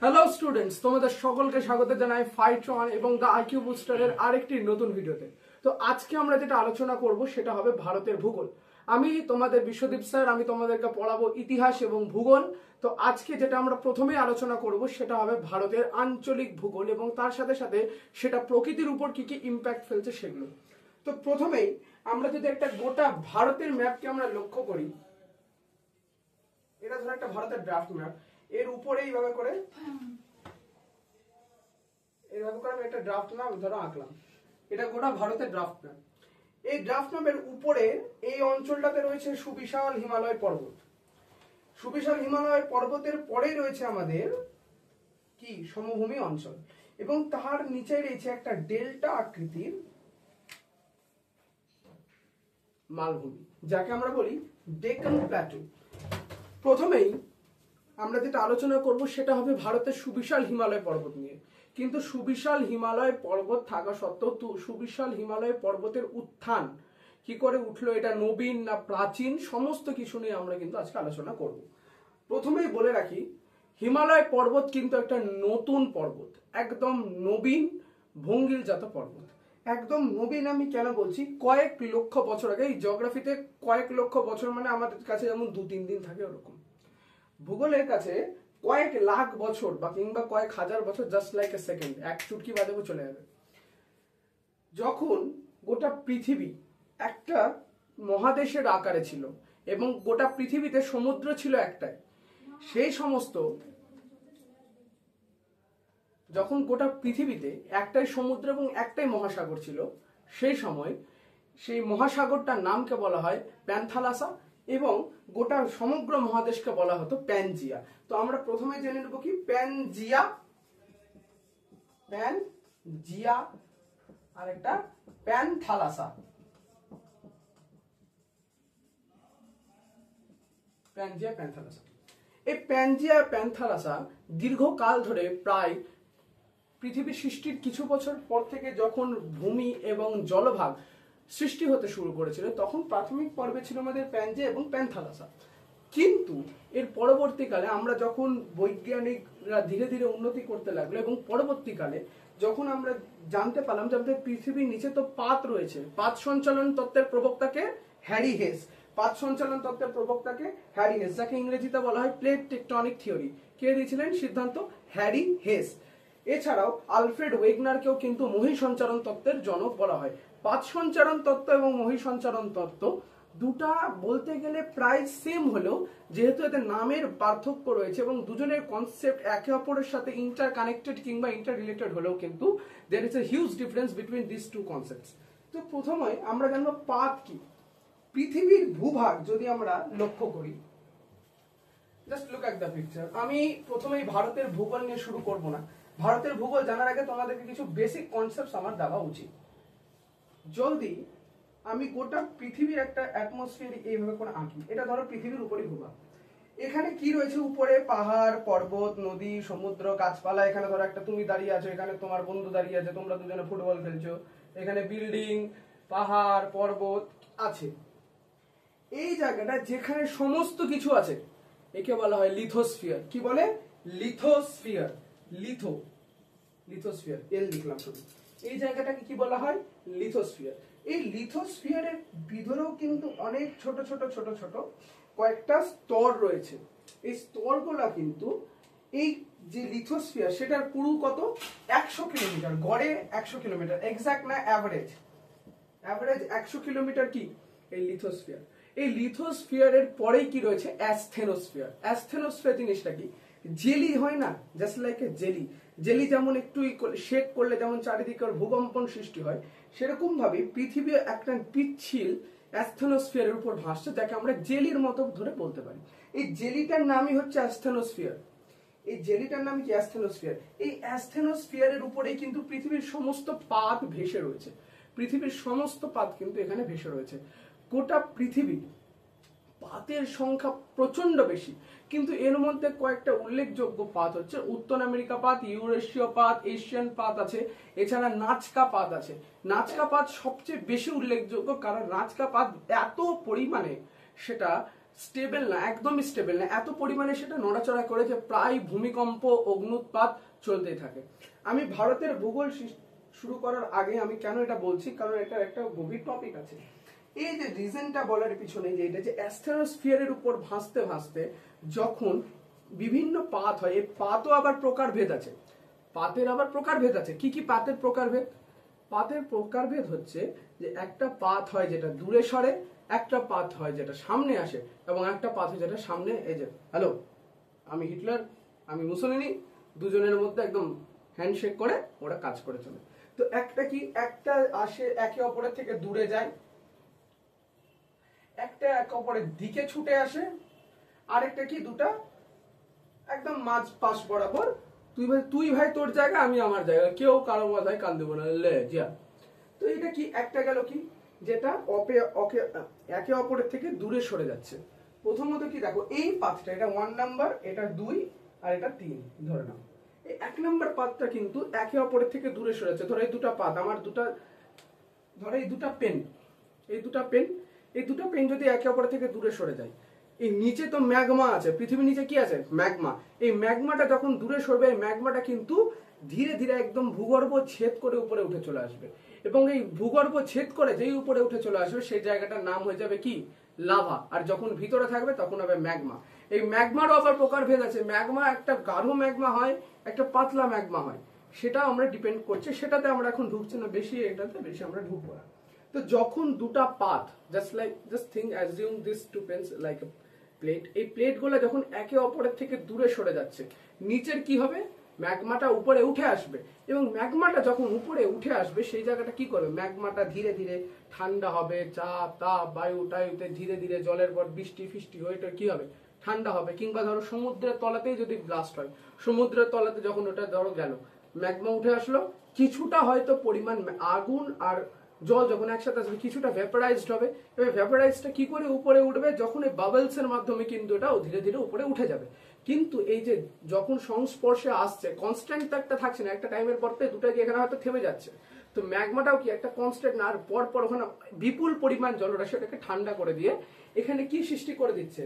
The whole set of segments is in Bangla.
হ্যালো স্টুডেন্টস, তোমাদের সকলকে স্বাগত জানাই ফাইট্রন এবং দ্য আইকিউ বুস্টারের আরেকটি নতুন ভিডিওতে। তো আজকে আমরা যেটা আলোচনা করব সেটা হবে ভারতের ভূগোল। আমি তোমাদের বিশ্বদীপ স্যার, আমি তোমাদেরকে পড়াবো ইতিহাস এবং ভূগোল। তো আজকে যেটা আমরা প্রথমেই আলোচনা করব সেটা হবে ভারতের আঞ্চলিক ভূগোল এবং তার সাথে সাথে সেটা প্রকৃতির উপর কি কি ইম্প্যাক্ট ফেলছে সেগুলো। তো প্রথমেই আমরা যদি একটা গোটা ভারতের ম্যাপকে আমরা লক্ষ্য করি, এটা ধরো একটা ভারতের ড্রাফট ম্যাপ, এর উপরে এইভাবে করে আমি একটা ড্রাফট ম্যাপ ধরো আঁকলাম। এটা গোটা ভারতের ড্রাফট ম্যাপ। এই ড্রাফট ম্যাপের উপরে এই অঞ্চলটাতে রয়েছে সুবিশাল হিমালয় পর্বত। সুবিশাল হিমালয় পর্বতের পরেই রয়েছে আমাদের কি সমভূমি অঞ্চল এবং তার নিচে রয়েছে একটা ডেল্টা আকৃতির মালভূমি, যাকে আমরা বলি ডেকান প্ল্যাটু। প্রথমেই আমরা যেটা আলোচনা করব সেটা হবে ভারতের সুবিশাল হিমালয় পর্বত নিয়ে। কিন্তু সুবিশাল হিমালয় পর্বত থাকা সত্ত্বেও সুবিশাল হিমালয় পর্বতের উত্থান কি করে উঠলো, এটা নবীন না প্রাচীন, সমস্ত কিছু নিয়ে আমরা কিন্তু আজকে আলোচনা করব। প্রথমেই বলে রাখি, হিমালয় পর্বত কিন্তু একটা নতুন পর্বত, একদম নবীন ভঙ্গিলজাত পর্বত। একদম নবীন আমি কেন বলছি, কয়েক লক্ষ বছর আগে, এই জিওগ্রাফিতে কয়েক লক্ষ বছর মানে আমাদের কাছে যেমন 2-3 দিন থাকে ওরকম, ভূগোলের কাছে কয়েক লাখ বছর বা কিংবা কয়েক হাজার বছর জাস্ট লাইক এ সেকেন্ড, এক চুটকি বাদেও চলে যাবে। যখন গোটা পৃথিবী একটা মহাদেশের আকারে ছিল এবং গোটা পৃথিবীতে সমুদ্র ছিল একটাই, সেই সমস্ত যখন গোটা পৃথিবীতে একটাই সমুদ্র এবং একটাই মহাসাগর ছিল, সেই সময় সেই মহাসাগরটার নামকে বলা হয় প্যান্থালাসা এবং গোটা সমগ্র মহাদেশকে বলা হতো প্যানজিয়া। তো আমরা প্রথমে জেনে নেব কি প্যানজিয়া, প্যানজিয়া আর একটা প্যান্থালাসা। প্যানজিয়া প্যান্থালাসা, এই প্যানজিয়া প্যান্থালাসা দীর্ঘকাল ধরে, প্রায় পৃথিবীর সৃষ্টির কিছু বছর পর থেকে যখন ভূমি এবং জলভাগ সৃষ্টি হতে শুরু করেছিল, তখন প্রাথমিক পর্বে ছিল আমাদের প্যানজিয়া এবং প্যান্থালাসা। কিন্তু এর পরবর্তীকালে আমরা যখন বৈজ্ঞানিকরা ধীরে ধীরে উন্নতি করতে লাগলো এবং পরবর্তীকালে যখন আমরা জানতে পারলাম যে আমাদের পৃথিবীর নিচে তো পাত রয়েছে, পাত সঞ্চালন তত্ত্বের প্রবক্তাকে হ্যারি হেস, পাত সঞ্চালন তত্ত্বের প্রবক্তাকে হ্যারি হেস, যাকে ইংরেজিতে বলা হয় প্লেট টেকটনিক থিওরি। কে দিয়েছিলেন সিদ্ধান্ত? Harry Hess. এছাড়াও আলফ্রেড ওয়েগনারকেও কিন্তু মহীসঞ্চারণ তত্ত্বের জনক বলা হয়। পাত সঞ্চারণ তত্ত্ব এবং মহীসঞ্চারণ তত্ত্ব দুটা বলতে গেলে প্রায় সেম হলেও যেহেতু এদের নামের পার্থক্য রয়েছে এবং দুজনের কনসেপ্ট একে অপরের সাথে ইন্টার কানেক্টেড কিংবা ইন্টার রিলেটেড হলেও কিন্তু there is a huge difference between this two concepts. তো প্রথমে আমরা জানবো পাত কি। পৃথিবীর ভূভাগ যদি আমরা লক্ষ্য করি, just look at the picture. আমি প্রথমেই ভারতের ভূগোল নিয়ে শুরু করব না। ভারতের ভূগোল জানার আগে তোমাদেরকে কিছু বেসিক কনসেপ্টস আমার দেওয়া উচিত। যদি আমি গোটা পৃথিবীর একটা অ্যাটমসফিয়ার এইভাবে করে আঁকি, এটা ধরো পৃথিবীর উপরে ভূভাগ। এখানে কি রয়েছে? উপরে পাহাড়, পর্বত, নদী, সমুদ্র, গাছপালা। এখানে ধরো একটা তুমি দাঁড়িয়ে আছো, এখানে তোমার বন্ধু দাঁড়িয়ে আছে, তোমরা দুজনে ফুটবল খেলছো। এখানে বিল্ডিং, পাহাড়, পর্বত আছে। এই জায়গাটা যেখানে সমস্ত কিছু আছে একে বলা হয় লিথোস্ফিয়ার। কি বলে? লিথোস্ফিয়ার। লিথোস্ফিয়ার, এল লিখলাম শুধু। এই জায়গাটাকে কি বলা হয়? লিথোস্ফিয়ার। এই লিথোস্ফিয়ারের ভিতরেও কিন্তু অনেক ছোট ছোট ছোট ছোট কয়েকটা স্তর রয়েছে। এই স্তরগুলো কিন্তু এই যে লিথোস্ফিয়ার সেটার পুরু কত? 100 কিলোমিটার, গড়ে 100 কিলোমিটার, এক্সাক্ট না অ্যাভারেজ 100 কিলোমিটার কি এই লিথোস্ফিয়ার। এই লিথোস্ফিয়ারের পরেই কি রয়েছে? অ্যাসথেনোস্ফিয়ার। অ্যাসথেনোস্ফিয়ার জিনিসটা কি? জেলি হয় না, just like a jelly. Jelly যেমন একটু শেক করলে যেমন চারিদিকে ভূকম্পন সৃষ্টি হয়, সেরকম ভাবে পৃথিবী একটা পিচ্ছিল অ্যাসথেনোস্ফিয়ারের উপর ভাসছে, যাকে আমরা জেলির মতো ধরে বলতে পারি। এই জেলিটার নামই হচ্ছে অ্যাসথেনোস্ফিয়ার। এই জেলিটার নাম কি? অ্যাসথেনোস্ফিয়ার। এই অ্যাসথেনোস্ফিয়ারের উপরেই কিন্তু পৃথিবীর সমস্ত পাত ভেসে রয়েছে। পৃথিবীর সমস্ত পাত কিন্তু এখানে ভেসে রয়েছে। গোটা পৃথিবী পাতের সংখ্যা প্রচন্ড বেশি, কিন্তু এর মধ্যে কয়েকটা উল্লেখযোগ্য পাত হচ্ছে উত্তর আমেরিকা পাত, ইউরেশীয় পাত, এশিয়ান পাত আছে, এছাড়া নাচকা পাত আছে। নাচকা পাত সবচেয়ে বেশি উল্লেখযোগ্য, কারণ নাচকা পাত এত পরিমাণে সেটা স্টেবল না, একদমই স্টেবল না, এত পরিমাণে সেটা নড়াচড়া করে যে প্রায় ভূমিকম্প অগ্নুৎপাত চলতেই থাকে। আমি ভারতের ভূগোল শুরু করার আগে আমি কেন এটা বলছি, কারণ এটা একটা গভীর টপিক আছে। এই যে রিজনটা বলার পিছনে যে এটা যে অ্যাস্টেরোস্ফিয়ারের উপর ভাসতে ভাসতে যখন বিভিন্ন পাত হয়, এই পাতও আবার প্রকারভেদ আছে, পাতের আবার প্রকারভেদ আছে। কি কি পাতের প্রকারভেদ? পাতের প্রকারভেদ হচ্ছে যে একটা পাত হয় যেটা দূরে সরে, একটা পাত হয় যেটা সামনে আসে, এবং একটা পাত হয় যেটা সামনে, এই যে হ্যালো আমি হিটলার আমি মুসোলিনি, দুজনের মধ্যে একদম হ্যান্ডশেক করে ওরা কাজ করে চলে। তো একটা কি, একটা আসে একে অপরের থেকে দূরে যায়, একটা একে অপরের দিকে ছুটে আসে, আরেকটা কি দুটা একদম মাঝ পাশ বরাবর, তুই ভাই তোর জায়গা আমি আমার জায়গা, কেউ কারো মাথায় কান দেবো না, লে যা। তো এটা কি একটা গেল কি, যেটা একে অপরের থেকে দূরে সরে যাচ্ছে। প্রথমত কি দেখো, এই পাতটা এটা 1 নাম্বার, এটা 2 আর এটা 3 ধরে নাও। এই 1 নাম্বার পাতটা কিন্তু একে অপরের থেকে দূরে সরে যাচ্ছে। ধরো এই দুটা পাত আমার ধরো এই দুটা পেন, এই দুটা পেন যদি একে অপরের থেকে দূরে সরে যায়, এই নিচে তো ম্যাগমা আছে, পৃথিবীর নিচে কি আছে, ম্যাগমা। এই ম্যাগমাটা যখন দূরে সরবে, এই ম্যাগমাটা কিন্তু ধীরে ধীরে একদম ভূগর্ভ ছেদ করে উপরে উঠে চলে আসবে, এবং এই ভূগর্ভ ছেদ করে যেই উপরে উঠে চলে আসবে সেই জায়গাটার নাম হয়ে যাবে কি, লাভা। আর যখন ভিতরে থাকবে তখন হবে ম্যাগমা। এই ম্যাগমারও আবার প্রকারভেদ আছে, ম্যাগমা একটা গাঢ় ম্যাগমা হয়, একটা পাতলা ম্যাগমা হয়, সেটা আমরা ডিপেন্ড করছে, সেটাতে আমরা এখন ঢুকছি না বেশি, এটাতে বেশি আমরা ঢুকবো না। তো যখন দুটা পাত, just think assume this two pens like a plate, এই প্লেটগুলো যখন একে অপরের থেকে দূরে সরে যাচ্ছে, নিচের কি হবে, ম্যাগমাটা উপরে উঠে আসবে, এবং ম্যাগমাটা যখন উপরে উঠে আসবে সেই জায়গাটা কি করবে, ম্যাগমাটা ধীরে ধীরে ঠান্ডা হবে, চাপ তাপ বায়ু টায়ুতে ধীরে ধীরে জলের পর বৃষ্টি ফিষ্টি হয়ে কি হবে, ঠান্ডা হবে। কিংবা ধরো সমুদ্রের তলাতেই যদি ব্লাস্ট হয়, সমুদ্রের তলাতে যখন ওটা ধরো গেল, ম্যাগমা উঠে আসলো, কিছুটা হয়তো পরিমাণ আগুন আর জল যখন একসাথে আসবে কিছুটা ভ্যাপারাইজড হবে, এবার ভ্যাপারাইজটা কি করে উপরে উঠবে, যখন এই বাবলস এর মাধ্যমে কিন্তু এটা ধীরে ধীরে উপরে উঠে যাবে। কিন্তু এই যে যখন সংস্পর্শে আসছে, কনস্ট্যান্ট তো একটা থাকছে না, একটা টাইমের পর দুটো কি এখানে হয়তো থেমে যাচ্ছে। তো ম্যাগমাটাও কি একটা কনস্ট্যান্ট না, আর পর পর ওখানে বিপুল পরিমাণ জলরাশি ওটাকে ঠান্ডা করে দিয়ে এখানে কি সৃষ্টি করে দিচ্ছে,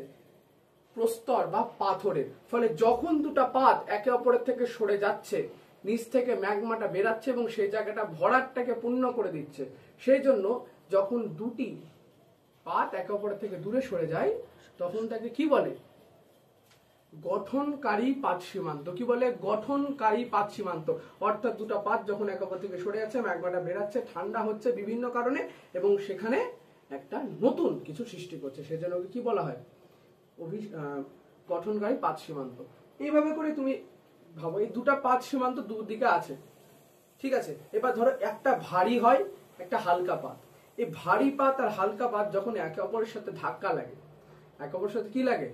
প্রস্তর বা পাথরের। ফলে যখন দুটা পাত একে অপরের থেকে সরে যাচ্ছে, নিচ থেকে ম্যাগমাটা বেরাচ্ছে এবং সেই জায়গাটা ভরাটটাকে পূর্ণ করে দিচ্ছে। সেই জন্য যখন দুটি পাত একে অপরের থেকে দূরে সরে যায়, তখন তাকে কি বলে, গঠনকারী পাত সীমান্ত। কি বলে, গঠনকারী পাত সীমান্ত। অর্থাৎ দুটো পাত যখন একে অপর থেকে সরে যাচ্ছে, ম্যাগমাটা বেরাচ্ছে, ঠান্ডা হচ্ছে বিভিন্ন কারণে, এবং সেখানে একটা নতুন কিছু সৃষ্টি করছে, সেজন্য কি বলা হয়, গঠনকারী পাত সীমান্ত। এইভাবে করে তুমি ভাবো, এই দুটা পাত সীমান্ত দুদিকে আছে, ঠিক আছে। এবার ধরো একটা ভারী হয়, একটা হালকা পাত। এই ভারী পাত আর হালকা পাত যখন একে অপরের সাথে ধাক্কা লাগে, একে অপরের সাথে কি লাগে,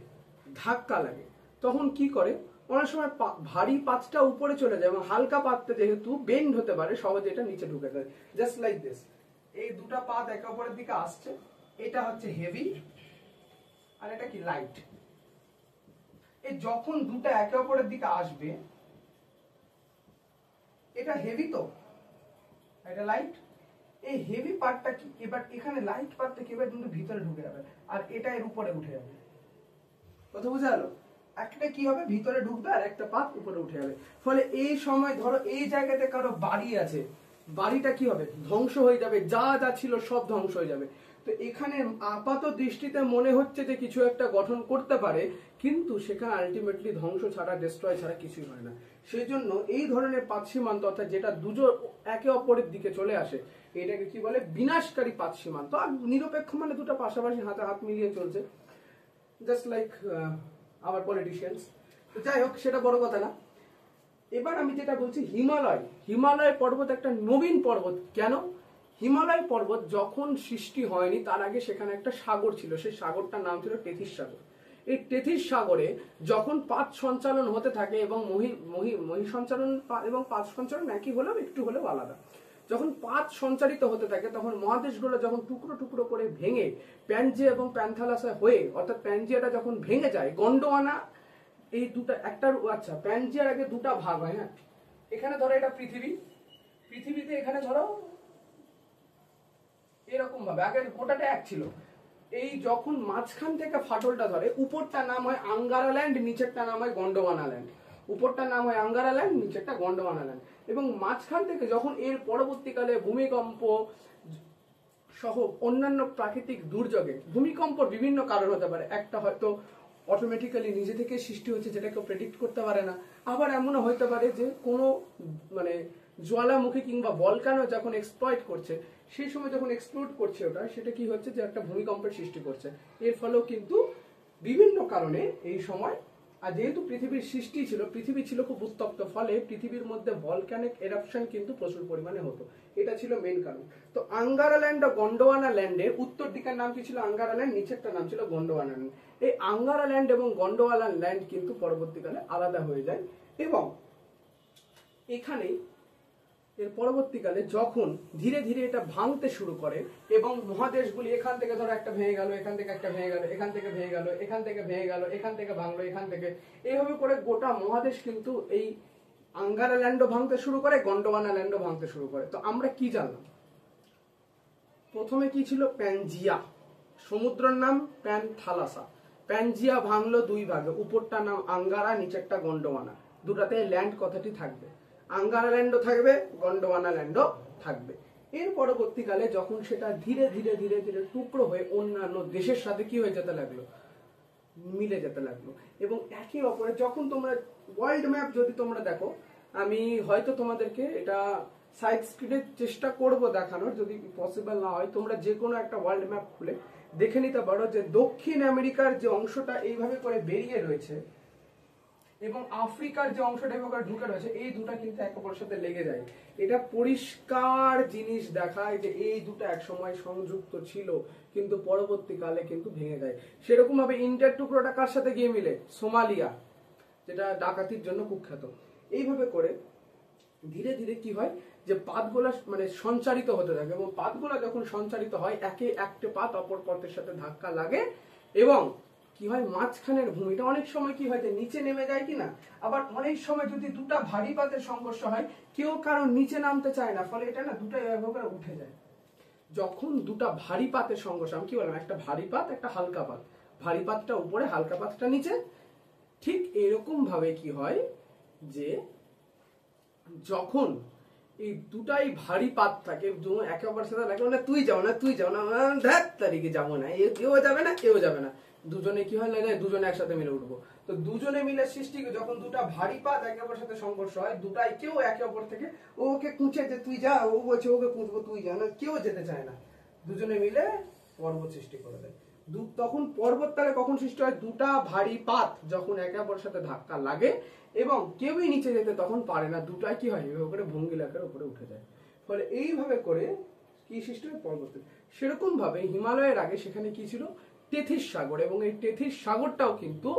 ধাক্কা লাগে, তখন কি করে, অনেক সময় ভারী পাতটা উপরে চলে যায় এবং হালকা পাতটা যেহেতু বেন্ড হতে পারে, সহজে এটা নিচে ঢুকে যায়। জাস্ট লাইক দিস, এই দুটা পাত একে অপরের দিকে আসছে, এটা হচ্ছে হেভি আর এটা কি লাইট। এই যখন দুটা একে অপরের দিকে আসবে, এটা হেভি তো এটা লাইট, এই হেভি পার্টটা কি, এবার এখানে লাইট পার্টটা কি এবার কিন্তু ভিতরে ঢুকে যাবে, আর এটা এর উপরে উঠে যাবে। কথা বুঝা গেল, একটা কি হবে ভিতরে ঢুকবে আর একটা পাত উপরে উঠে যাবে। ফলে এই সময় ধরো এই জায়গাতে কারো বাড়ি আছে, বাড়িটা কি হবে, ধ্বংস হয়ে যাবে, যা যা ছিল সব ধ্বংস হয়ে যাবে। তো এখানে আপাত দৃষ্টিতে মনে হচ্ছে যে কিছু একটা গঠন করতে পারে, কিন্তু সেখানে আলটিমেটলি ধ্বংস ছাড়া, ডিস্ট্রয় ছাড়া কিছুই হয় না। সেই জন্য এই ধরনের পাত সীমান্ত, অর্থাৎ যেটা দুজন একে অপরের দিকে চলে আসে, এটাকে কি বলে, বিনাশকারী পাত সীমান্ত। আর নিরপেক্ষ মানে দুটো পাশাপাশি হাতে হাত মিলিয়ে চলছে, জাস্ট লাইক আওয়ার পলিটিশিয়ানস। তো যাই হোক, সেটা বড় কথা না। এবার আমি যেটা বলছি, হিমালয় পর্বত একটা নবীন পর্বত। কেন? হিমালয় পর্বত যখন সৃষ্টি হয়নি তার আগে সেখানে একটা সাগর ছিল, সেই সাগরটার নাম ছিল টেথিস সাগর। এই টেথিস সাগরে যখন পাত সঞ্চালন হতে থাকে, এবং মহি সঞ্চালন এবং পাত সঞ্চালন একই হলেও একটু হলেও আলাদা, যখন পাত সঞ্চারিত হতে থাকে তখন মহাদেশগুলো যখন টুকরো টুকরো করে ভেঙে প্যানজিয়া এবং প্যান্থালাসা হয়ে, অর্থাৎ প্যানজিয়াটা যখন ভেঙে যায়, গন্ডোয়ানা, এই দুটা একটা, আচ্ছা প্যানজিয়ার আগে দুটা ভাগ হয়। হ্যাঁ, এখানে ধরো এটা পৃথিবীতে এখানে ধরো এরকম ভাবে আগে গোটাটা এক ছিল, এই যখন মাঝখান থেকে ফাটলটা ধরে, উপরটা নাম হয় আঙ্গারা ল্যান্ড, নিচেরটা নাম হয় গন্ডোয়ানা ল্যান্ড। উপরটা নাম হয় আঙ্গারা ল্যান্ড, নিচেরটা গন্ডোয়ানা ল্যান্ড। এবং মাঝখান থেকে যখন এর পরবর্তীকালে ভূমিকম্প সহ অন্যান্য প্রাকৃতিক দুর্যোগে, ভূমিকম্পর বিভিন্ন কারণ হতে পারে, একটা হয়তো অটোমেটিক্যালি নিজে থেকে সৃষ্টি হচ্ছে যেটা কেউ প্রেডিক্ট করতে পারে না, আবার এমনও হতে পারে যে কোনো মানে জ্বালামুখী কিংবা ভলকানো যখন এক্সপ্লয়েট করছে, সেই সময় যখন এক্সপ্লোড করছে ওটা, সেটা কি হচ্ছে যে একটা ভূমিকম্পের সৃষ্টি করছে। এর ফলেও কিন্তু বিভিন্ন কারণে এই সময়, আর যেহেতু পৃথিবীর সৃষ্টি ছিল, পৃথিবী ছিল খুব উত্তপ্ত, ফলে পৃথিবীর মধ্যে ভলকানিক এরাপশন কিন্তু প্রচুর পরিমাণে হতো। এটা ছিল মেন কারণ। তো আঙ্গারা ল্যান্ড ও গন্ডোয়ানা ল্যান্ডের উত্তর দিকের নাম কি ছিল? আঙ্গারা ল্যান্ড, নিচেরটা নাম ছিল গন্ডোয়ানা ল্যান্ড। এই আঙ্গারা ল্যান্ড এবং গন্ডোয়ানা ল্যান্ড কিন্তু পরবর্তীকালে আলাদা হয়ে যায়। এবং এখানেই এর পরবর্তীকালে যখন ধীরে ধীরে এটা ভাঙতে শুরু করে এবং মহাদেশগুলি এখান থেকে ধরো একটা ভেঙে গেল, এখান থেকে একটা ভেঙে গেল, এখান থেকে ভেঙে গেল, এখান থেকে ভেঙে গেল, এখান থেকে ভাঙলো, এখান থেকে, এইভাবে করে গোটা মহাদেশ কিন্তু এই আঙ্গারা ল্যান্ডও ভাঙতে শুরু করে, গন্ডোয়ানা ল্যান্ডও ভাঙতে শুরু করে। তো আমরা কি জানলাম? প্রথমে কি ছিল? প্যানজিয়া, সমুদ্রের নাম প্যানথালাসা। প্যানজিয়া ভাঙলো দুই ভাগে, উপরটা নাম আঙ্গারা, নিচেরটা গন্ডোয়ানা। দুটাতে ল্যান্ড কথাটি থাকবে, আঙ্গারা ল্যান্ডও থাকবে, গন্ডোয়ানা ল্যান্ডও থাকবে। এর পরবর্তীকালে যখন সেটা ধীরে ধীরে ধীরে ধীরে টুকরো হয়ে অন্যান্য দেশের সাথে কি হয়ে যেতে লাগলো? মিলে যেতে লাগলো। এবং একে অপরে যখন তোমরা ওয়ার্ল্ড ম্যাপ যদি তোমরা দেখো, আমি হয়তো তোমাদেরকে এটা সাইড স্ক্রিনে চেষ্টা করব দেখানোর, যদি পসিবল না হয় তোমরা যে কোনো একটা ওয়ার্ল্ড ম্যাপ খুলে দেখে নিতে পারো যে দক্ষিণ আমেরিকার যে অংশটা এইভাবে করে বেরিয়ে রয়েছে এবং আফ্রিকার যে অংশটা এভাবে ঢুকে রয়েছে, এই দুটা কিন্তু একে অপরের সাথে লেগে যায়। এটা পরিষ্কার জিনিস দেখায় যে এই দুটো একসময় সংযুক্ত ছিল, কিন্তু পরবর্তীকালে কিন্তু ভেঙে যায়। সেরকম ভাবে ইন্ডিয়ার টুকরোটা কার সাথে গিয়ে মিলে? সোমালিয়া, যেটা ডাকাতির জন্য কুখ্যাত। এইভাবে করে ধীরে ধীরে কি হয় যে পাতগুলা মানে সঞ্চারিত হতে থাকে, এবং পাতগুলা যখন সঞ্চারিত হয়, একে একটা পাত অপর পাতের সাথে ধাক্কা লাগে এবং কি হয়, মাঝখানের ভূমিটা অনেক সময় কি হয় যে নিচে নেমে যায় কিনা, আবার অনেক সময় যদি দুটা ভারী পাতের সংঘর্ষ হয়, কেউ কারো নিচে নামতে চায় না, ফলে এটা না দুটা এভাবে উঠে যায়। যখন দুটা ভারী পাতের সংঘর্ষ, আমি কি বললাম, একটা ভারী পাত, একটা হালকা পাত, ভারী পাতটা উপরে, হালকা পাতটা নিচে, ঠিক এরকম ভাবে কি হয় যে যখন এই দুটাই ভারী পাত থাকে, একে অপরের সাথে লাগে, মানে তুই যাও না, তুই যাও না, ধ্যাত তারিখে যাবো না, এও যাবে না, এও যাবে না, দুজনে কি হয় লাগে, দুজনে একসাথে মিলে উঠবো। তো দুজনে মিলে সৃষ্টি, যখন দুটা ভারী পাত একে অপরের সাথে সংঘর্ষ হয়, দুটাই কেউ একে অপর থেকে ওকে কুঁচে যে তুই যা, ও বলছে ওকে কুঁচবো, তুই যা না, কেউ যেতে চায় না, দুজনে মিলে পর্বত সৃষ্টি করে দেয়। তখন পর্বতকালে কখন সৃষ্টি হয়? দুটা ভারী পাত যখন একে অপরের সাথে ধাক্কা লাগে এবং কেউই নিচে যেতে তখন পারে না, দুটাই কি হয়, এভাবে করে ভঙ্গিলাকার উপরে উঠে যায়। ফলে এইভাবে করে কি সৃষ্টি হয়? পর্বত। সেরকম ভাবে হিমালয়ের আগে সেখানে কি ছিল? টেথিস সাগর। এবং এই টেথিস সাগরটাও কিন্তু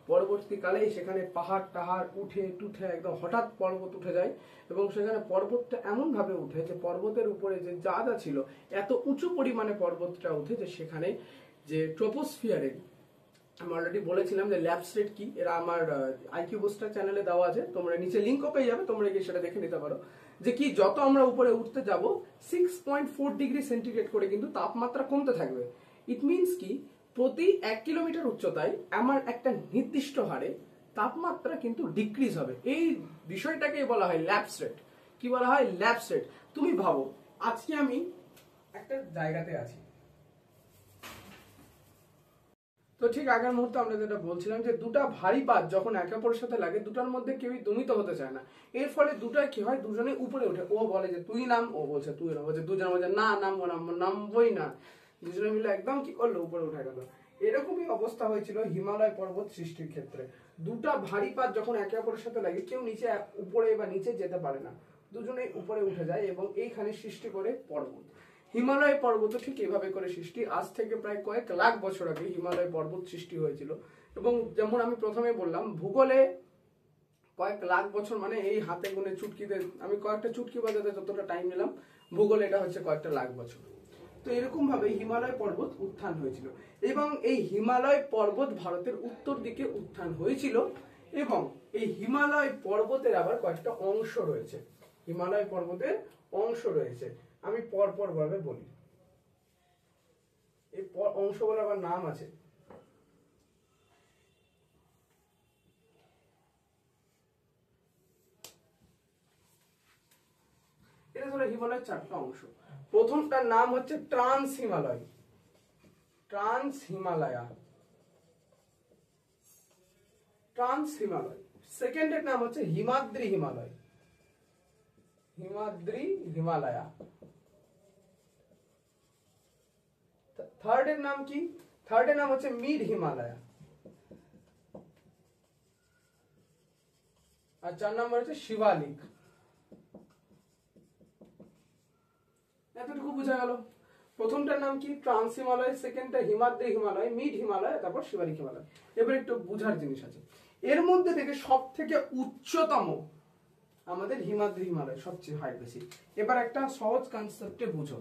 পরবর্তীকালে সেখানে পাহাড় টাহাড় উঠে টুঠে একদম হঠাৎ পর্বত উঠে যায়, এবং সেখানে পর্বতটা এমন ভাবে উঠে যে পর্বতের উপরে যে যা যা ছিল এত উঁচু পরিমাণে পর্বতটা উঠে যে সেখানে যে ট্রপোস্ফিয়ারে, আমি অলরেডি বলেছিলাম যে ল্যাবস্টেট কি, এরা আমার আইকিউ বুস্টার চ্যানেলে দেওয়া আছে, তোমরা নিচে লিঙ্কও পেয়ে যাবে, তোমরা গিয়ে সেটা দেখে নিতে পারো যে কি যত আমরা উপরে উঠতে যাব 6.4 ডিগ্রি সেন্টিগ্রেড করে কিন্তু তাপমাত্রা কমতে থাকবে। ইট মিনস কি, প্রতি 1 কিলোমিটার উচ্চতায় আমার একটা নির্দিষ্ট হারে তাপমাত্রা কিন্তু ডিক্রিজ হবে। এই বিষয়টাকেই বলা হয় ল্যাবস্টেট। কি বলা হয়? ল্যাবস্টেট। তুমি ভাবো আজকে আমি একটা জায়গাতে আছি, তো ঠিক আগের মুহূর্তে আমরা যেটা বলছিলাম যে দুটা ভারী পাত যখন একে অপরের সাথে লাগে, দুটার মধ্যে কেউই দমিত হতে চায় না। এর ফলে দুটাই কি হয়, দুজনে উপরে ওঠে। ও বলে যে তুই নাম, ও বলছে তুই নাম, বলছে দুজনে বলছে না নামবো, নামবোই না, দুজনে মিলে একদম কি করলো, উপরে উঠে গেল। এরকমই অবস্থা হয়েছিল হিমালয় পর্বত সৃষ্টির ক্ষেত্রে। দুটা ভারী পাত যখন একে অপরের সাথে লাগে, কেউ নিচে উপরে বা নিচে যেতে পারে না, দুজনেই উপরে উঠে যায় এবং এইখানে সৃষ্টি করে পর্বত। হিমালয় পর্বত ঠিক এভাবে করে সৃষ্টি। আজ থেকে প্রায় কয়েক লাখ বছর আগে হিমালয় পর্বত সৃষ্টি হয়েছিল। এবং যেমন আমি প্রথমে বললাম, ভূগোলে কয়েক লাখ বছর মানে এই হাতে গুনে চুটকিতে, আমি কয়েকটা চুটকি বাজাতে যতটা টাইম নিলাম, ভূগোলে এটা হচ্ছে কয়েকটা লাখ বছর। তো এরকম ভাবে হিমালয় পর্বত উত্থান হয়েছিল, এবং এই হিমালয় পর্বত ভারতের উত্তর দিকে উত্থান হয়েছিল। এবং এই হিমালয় পর্বতের আবার কয়েকটা অংশ রয়েছে, হিমালয় পর্বতের অংশ রয়েছে, আমি পরপর ভাবে বলি। এই অংশগুলো আবার নাম আছে। এটা ধরো হিমালয়ের 4টা অংশ। প্রথমটার নাম হচ্ছে trans Himalaya, trans Himalaya, trans Himalaya. সেকেন্ডের নাম হচ্ছে হিমাদ্রি হিমালয়, হিমাদ্রি হিমালয়া। থার্ডের নাম কি? থার্ডের নাম হচ্ছে মিড হিমালয়া। আর 4 নম্বর হচ্ছে শিবালিক। এতটুকু বোঝা গেল। প্রথমটার নাম কি? ট্রান্স হিমালয়, সেকেন্ডটা হিমাদ্রি হিমালয়, মিড হিমালয়, তারপর শিবালিক হিমালয়। এবার একটু বুঝার জিনিস আছে। এর মধ্যে থেকে সব থেকে উচ্চতম আমাদের হিমাদ্রি হিমালয়, সবচেয়ে হাইট বেশি। এবার একটা সহজ কনসেপ্টে বুঝো।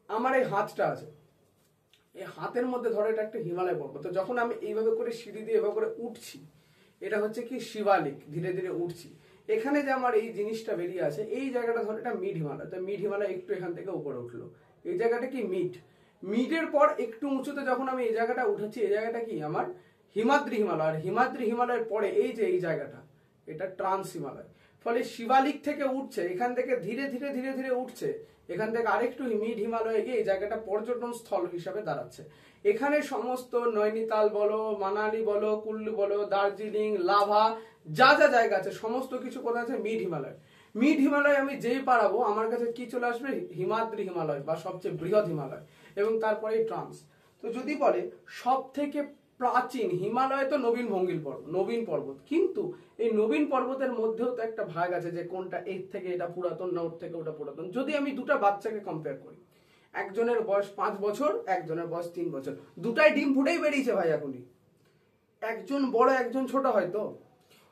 আমার এই হাতটা আছে, এই হাতের মধ্যে ধরো এটা একটা হিমালয় পর্বত। তো যখন আমি এইভাবে করে সিঁড়ি দিয়ে এভাবে করে উঠছি, এটা হচ্ছে কি শিবালিক, ধীরে ধীরে উঠছি। এখানে যে আমার এই জিনিসটা বেরিয়ে আছে, এই জায়গাটা ধরো এটা মিড হিমালয়। তো মিড হিমালয় একটু এখান থেকে উপরে উঠলো, এই জায়গাটা কি মিড। মিডের পর একটু উঁচুতে যখন আমি এই জায়গাটা উঠেছি, এই জায়গাটা কি আমার হিমাদ্রি হিমালয়। আর হিমাদ্রি হিমালয়ের পরে এই যে এই জায়গাটা, এটা ট্রান্স হিমালয়। ফলে শিবালিক থেকে উঠছে, এখান থেকে ধীরে ধীরে ধীরে ধীরে উঠছে, এখান থেকে আরেকটু মিড হিমালয়ে গিয়ে এই জায়গাটা পর্যটন স্থল হিসাবে দাঁড়াচ্ছে। এখানে সমস্ত নৈনিতাল বলো, মানালি বলো, কুল্লু বলো, দার্জিলিং, লাভা, যা যা জায়গা আছে সমস্ত কিছু কোথায় আছে? মিড হিমালয়। মিড হিমালয় আমি যেই পারাবো আমার কাছে কি চলে আসবে? হিমাদ্রি হিমালয় বা সবচেয়ে বৃহৎ হিমালয়, এবং তারপরে ট্রান্স। তো যদি বলে সব থেকে প্রাচীন হিমালয়, তো নবীন ভঙ্গিল পর্বত, নবীন পর্বত। কিন্তু এই নবীন পর্বতের মধ্যেও তো একটা ভাগ আছে যে কোনটা এর থেকে এটা পুরাতন না ওর থেকে ওটা পুরাতন। যদি আমি দুটা বাচ্চাকে কম্পেয়ার করি, একজনের বয়স 5 বছর, একজনের বয়স 3 বছর, দুটাই ডিম ফুটেই বেরিয়েছে ভাই এখনই, একজন বড় একজন ছোট হয়তো।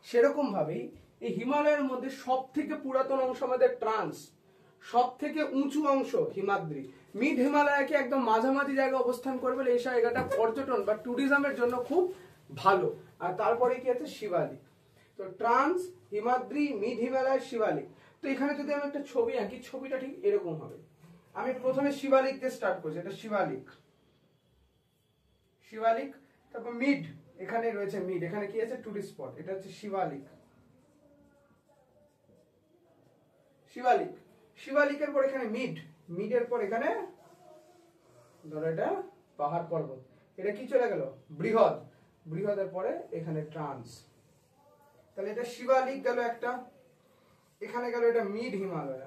সেরকম ভাবেই এই হিমালয়ের মধ্যে সব থেকে পুরাতন অংশ আমাদের ট্রান্স, সব থেকে উঁচু অংশ হিমাদ্রি। মিড হিমালয়কে একদম মাঝামাঝি জায়গায় অবস্থান করবে, এই জায়গাটা পর্যটন বা ট্যুরিজমের জন্য খুব ভালো। আর তারপরে কি আছে? শিবালিক। তো ট্রান্স, হিমাদ্রি, মিড হিমালয়, শিবালিক। তো এখানে যদি আমি একটা ছবি আঁকি, ছবিটা ঠিক এরকম হবে। আমি প্রথমে শিবালিক দিয়ে স্টার্ট করছি, এটা শিবালিক, শিবালিক। তারপর মিড, এখানে রয়েছে মিড, এখানে কি আছে? টুরিস্ট স্পট, এটা হচ্ছে শিবালিক, শিবালিক। শিবালিকের পর এখানে মিড, মিডের পর এখানে ধরো এটা পাহাড় পর্বত, এটা কি চলে গেল? বৃহৎ, বৃহৎের পরে এখানে ট্রান্স। তাহলে এটা শিবালিক গেল একটা, এখানে গেল এটা মিড হিমালয়।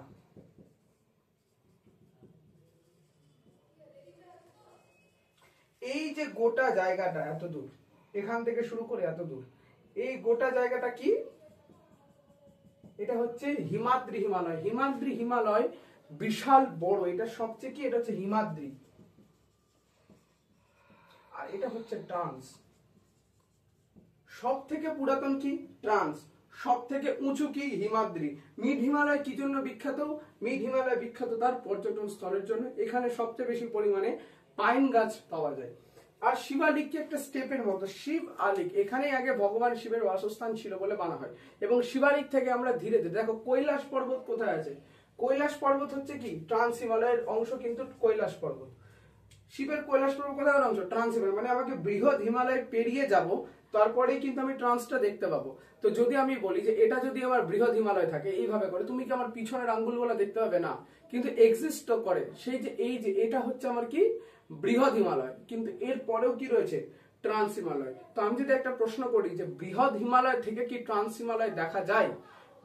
এই যে গোটা জায়গাটা এত দূর, এখান থেকে শুরু করে এত দূর, এই গোটা জায়গাটা কি? এটা হচ্ছে হিমাদ্রি হিমালয়। হিমাদ্রি হিমালয় বিশাল বড়, এটা সবচেয়ে কি? এটা হচ্ছে হিমাদ্রি। আর এটা হচ্ছে ট্রান্স। সব থেকে পুরাতন কি? ট্রান্স। সব থেকে উঁচু কি? হিমাদ্রি। মিড হিমালয় কি জন্য বিখ্যাত? মিড হিমালয় বিখ্যাত তার পর্যটন স্থলের জন্য। এখানে সবচেয়ে বেশি পরিমাণে পাইন গাছ পাওয়া যায়। আর শিবালিক কি একটা স্টেপের মতো, শিব আলিক, এখানেই আগে ভগবান শিবের বাসস্থান ছিল বলে মানা হয়। এবং শিবালিক থেকে আমরা ধীরে ধীরে, দেখো কৈলাস পর্বত কোথায় আছে? কৈলাস পর্বত হচ্ছে কি? ট্রান্স হিমালয়ের অংশ, কিন্তু কৈলাস পর্বত। শিবের কৈলাস পর্বত কোথায় অংশ? ট্রান্স হিমালয়। মানে আমাকে বৃহৎ হিমালয় পেরিয়ে যাব, তারপরেই কিন্তু আমি ট্রান্সটা দেখতে পাবো। তো যদি আমি বলি যে এটা যদি আমার বৃহৎ হিমালয় থাকে এইভাবে করে, তুমি কি আমার পিছনের আঙ্গুলগুলো দেখতে পাবে না? কিন্তু এক্সিস্ট করে সেই যে এই যে এটা হচ্ছে আমার কি? বৃহৎ হিমালয়। কিন্তু এর পরেও কি রয়েছে? ট্রান্স হিমালয়। তো আমি যদি একটা প্রশ্ন করি যে বৃহৎ হিমালয় থেকে কি ট্রান্স হিমালয় দেখা যায়?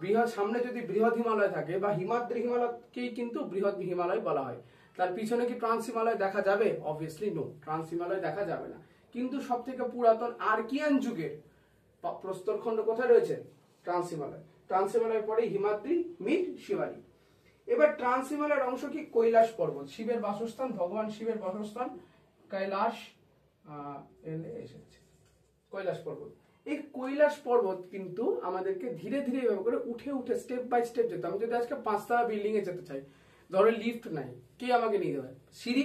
বৃহৎ, সামনে যদি বৃহৎ হিমালয় থাকে বা হিমাদ্রি হিমালয়কেই কিন্তু বৃহৎ হিমালয় বলা হয়, তার পিছনে কি ট্রান্স হিমালয় দেখা যাবে? অবভিয়াসলি নো, ট্রান্স হিমালয় দেখা যাবে না। কিন্তু সব থেকে পুরাতন আর্কিয়ান যুগের প্রস্তরখণ্ড কোথায় রয়েছে? ট্রান্স হিমালয়। ট্রান্স হিমালয়ের পরে হিমাদ্রি, মিড, শিবালিক। এবার ট্রান্স হিমালয়ের অংশ কি? কৈলাস পর্বত, শিবের বাসস্থান, ভগবান শিবের বাসস্থান কৈলাস, এসেছে কৈলাস পর্বত। এই কৈলাস পর্বত কিন্তু আমাদেরকে ধীরে ধীরে এভাবে করে উঠে উঠে স্টেপ বাই স্টেপ যেতে। আমি যদি আজকে 5তলা বিল্ডিং এ যেতে চাই, ধরো লিফট নাই, কে আমাকে নিয়ে যাবে? সিঁড়ি।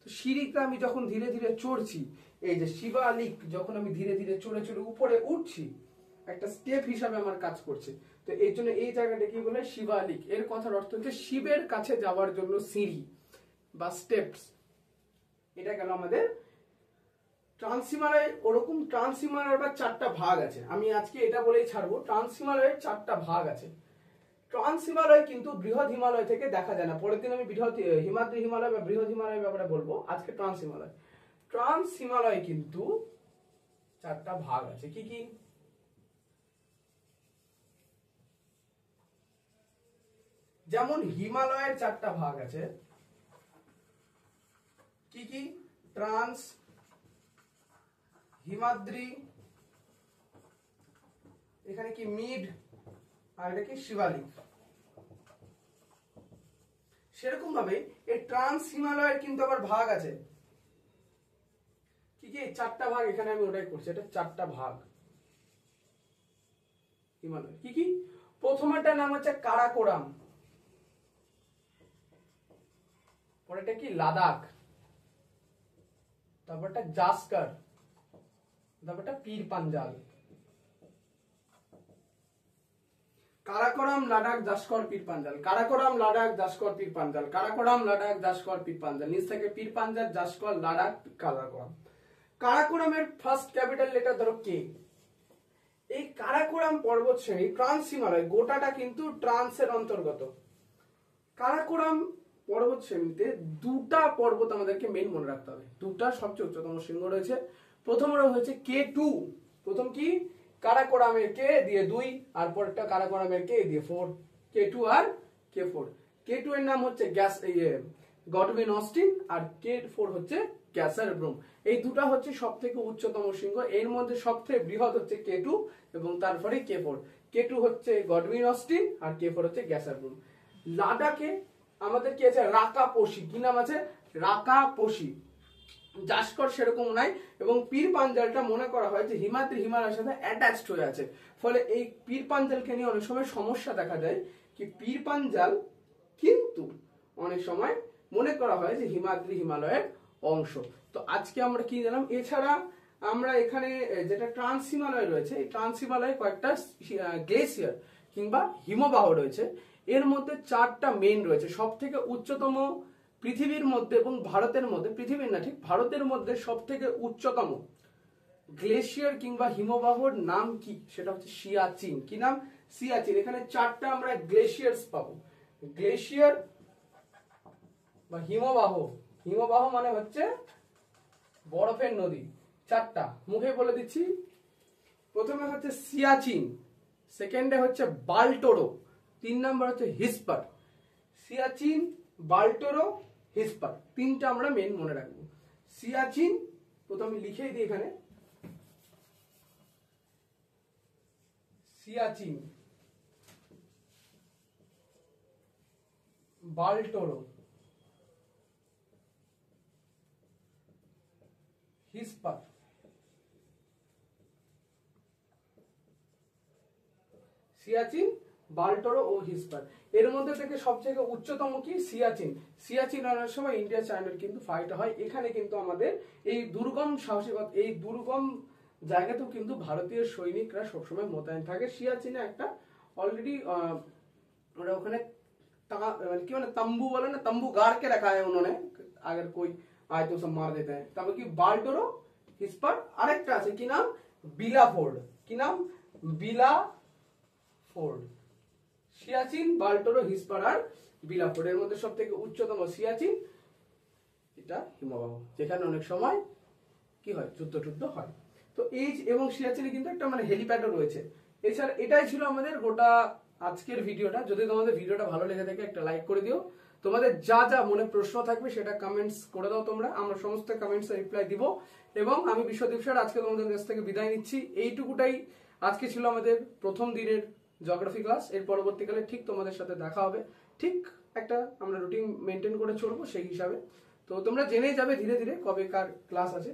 তো সিঁড়িতে আমি যখন ধীরে ধীরে চড়ছি, এই যে শিবালিক, যখন আমি ধীরে ধীরে চড়ে চড়ে উপরে উঠছি, একটা স্টেপ হিসাবে আমার কাজ করছে। তো এই জন্য এই জায়গাটা কি বলে? শিবালিক। এর কথার অর্থ হচ্ছে শিবের কাছে যাওয়ার জন্য সিঁড়ি বা স্টেপস। এটা গেল আমাদের ট্রান্স হিমালয়। ওরকম ট্রান্স হিমালয়ের আবার 4টা ভাগ আছে, আমি আজকে এটা বলেই ছাড়বো। ট্রান্স হিমালয়ের 4টা ভাগ আছে। ট্রান্স হিমালয় কিন্তু বৃহৎ হিমালয় থেকে দেখা যায় না। পরের দিন আমি বৃহৎ হিমাদ্রি হিমালয় বা বৃহৎ হিমালয়ের ব্যাপারে বলবো, আজকে ট্রান্স হিমালয়। ট্রান্স হিমালয় কিন্তু 4টা ভাগ আছে। কি কি? যেমন হিমালয়ের 4টা ভাগ আছে। কি কি? ট্রান্স, হিমাদ্রি, এখানে কি মিড, আর এটা কি শিবালিক। সেরকম ভাবে এই ট্রান্স হিমালয়ের কিন্তু আবার ভাগ আছে। কি কি? 4টা ভাগ, এখানে আমি ওটাই করছি, এটা 4টা ভাগ হিমালয়। কি কি? প্রথমটার নাম হচ্ছে কারাকোরাম, পরেরটা কি লাদাখ, তারপরটা জাস্কার, তারপরটা পীর পাঞ্জাল। কারাকোরাম, লাদাখ, জাস্কর, পীর পাঞ্জাল। কারাকোরাম, লাদাখ, জাস্কর, পীর পাঞ্জাল। কারাকোরাম, লাদাখ, জাস্কর, পীর পাঞ্জাল। নিচ থেকে পীর পাঞ্জাল, জাস্কর, লাদাখ, কারাকোরাম। কারাকোরামের ফার্স্ট ক্যাপিটাল লেটার ধরো কে। এই কারাকোরাম পর্বত শ্রেণী ট্রান্স হিমালয় গোটাটা কিন্তু ট্রান্সের অন্তর্গত। কারাকোরাম পর্বত শ্রেণীতে 2টা পর্বত আমাদেরকে মেইন মনে রাখতে হবে। 2টা সবচেয়ে উচ্চতম শৃঙ্গ রয়েছে। প্রথমটা হচ্ছে K2। প্রথম কি? কারাকোরামের কে দিয়ে 2, আর পরেরটা কারাকোরামের কে দিয়ে 4। K2 আর K4। K2 এর নাম হচ্ছে গ্যাস গডউইন অস্টিন, আর K4 হচ্ছে গ্যাসার ব্রুম। এই 2টা হচ্ছে সবথেকে উচ্চতম শৃঙ্গ। এর মধ্যে সবথেকে বৃহৎ হচ্ছে K2 এবং তারপরে K4। K2 হচ্ছে গডউইন অস্টিন আর K4 হচ্ছে গ্যাসার ব্রুম। লাদাখে আমাদের কি আছে? রাকাপোশি। কি নাম আছে? রাকাপোশি। জাস্কর সেরকম নাই, এবং পীর পাঞ্জালটা মনে করা হয় যে হিমাদ্রি হিমালয়ের সাথে অ্যাটাচড হয়ে আছে। ফলে এই পীর পাঞ্জালকে নিয়ে অনেক সময় সমস্যা দেখা যায়, কি পীর পাঞ্জাল কিন্তু অনেক সময় মনে করা হয় যে হিমাদ্রি হিমালয়ের অংশ। তো আজকে আমরা কি জানলাম? এছাড়া আমরা এখানে যেটা ট্রান্স হিমালয় রয়েছে, এই ট্রান্স হিমালয়ে কয়েকটা গ্লেসিয়ার কিংবা হিমবাহ রয়েছে। এর মধ্যে 4টা মেইন রয়েছে। সব থেকে উচ্চতম পৃথিবীর মধ্যে এবং ভারতের মধ্যে, পৃথিবীর না ঠিক ভারতের মধ্যে সব থেকে উচ্চতম গ্লেশিয়ার কিংবা হিমবাহর নাম কি? সেটা হচ্ছে সিয়াচিন। কি নাম? সিয়াচিন। এখানে 4টা আমরা গ্লেশিয়ার্স পাবো। গ্লেশিয়ার বা হিমবাহ, হিমবাহ মানে হচ্ছে বরফের নদী। 4টা মুখে বলে দিচ্ছি। প্রথমে হচ্ছে সিয়াচিন, সেকেন্ডে হচ্ছে বাল্টোরো, 3 নম্বর হচ্ছে হিসপার। সিয়াচিন, বাল্টোরো, হিসপার, 3টা আমরা মেন মনে রাখবো। সিয়াচিন প্রথমে লিখেই দিই এখানে, সিয়াচিন, বাল্টোরো, হিসপার। সিয়াচিন, বাল্টোরো ও হিসপার। এর মধ্যে থেকে সবথেকে উচ্চতম কি? সিয়াচিন। সিয়াচিন আনার সময় ইন্ডিয়া চায়নার কিন্তু ফাইট হয়। এখানে কিন্তু আমাদের এই দুর্গম সাহসিকতা, এই দুর্গম জায়গাতেও কিন্তু ভারতীয় সৈনিকরা সবসময় মোতায়েন থাকে। সিয়াচিনে একটা অলরেডি ওরা ওখানে কি মানে तंबू बोले ना, तंबू गाड़ के रखा है उन्होंने, अगर कोई आए तो सब मार देते हैं। तब की बाल्टोरो, हिस्पर, আরেকটা আছে কি নাম? বিলাফোর্ড। কি নাম? বিলাফোর্ড। সিয়াচিন, বাল্টোরো, হিসপার আর বিলাফোর্ড। এর মধ্যে সবথেকে উচ্চতম সিয়াচিন, এটা হিমবাহ, যেখানে অনেক সময় কি হয়? যুদ্ধ হয়। তো এই এবং সিয়াচিনে কিন্তু একটা মানে হেলিপ্যাডও রয়েছে। এছাড়া এটাই ছিল আমাদের গোটা আজকের ভিডিওটা। যদি তোমাদের ভিডিওটা ভালো লেগে থাকে একটা লাইক করে দিও। তোমাদের যা যা মনে প্রশ্ন থাকবে সেটা কমেন্টস করে দাও তোমরা, আমরা সমস্ত কমেন্টসে রিপ্লাই দিব। এবং আমি বিশ্বদীপ স্যার আজকে তোমাদের কাছ থেকে বিদায় নিচ্ছি। এইটুকুটাই আজকে ছিল আমাদের প্রথম দিনের জিওগ্রাফি ক্লাস। এর পরবর্তীকালে ঠিক তোমাদের সাথে দেখা হবে, ঠিক একটা আমরা রুটিন মেনটেন করে চলবো সেই হিসাবে। তো তোমরা জেনে যাবে ধীরে ধীরে কবে কার ক্লাস আছে।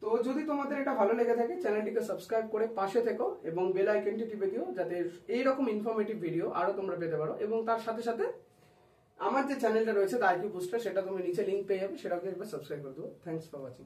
তো যদি তোমাদের এটা ভালো লেগে থাকে চ্যানেলটিকে সাবস্ক্রাইব করে পাশে থেকো এবং বেল আইকনটি টিপে দিও, যাতে এইরকম ইনফরমেটিভ ভিডিও আরো তোমরা পেতে পারো। এবং তার সাথে সাথে আমার যে চ্যানেলটা রয়েছে দ্য আইকিউ বুস্টার, সেটা তুমি নিচে লিংক পেয়ে যাবে, সেটাকে একবার সাবস্ক্রাইব করে দেবো। Thanks for watching.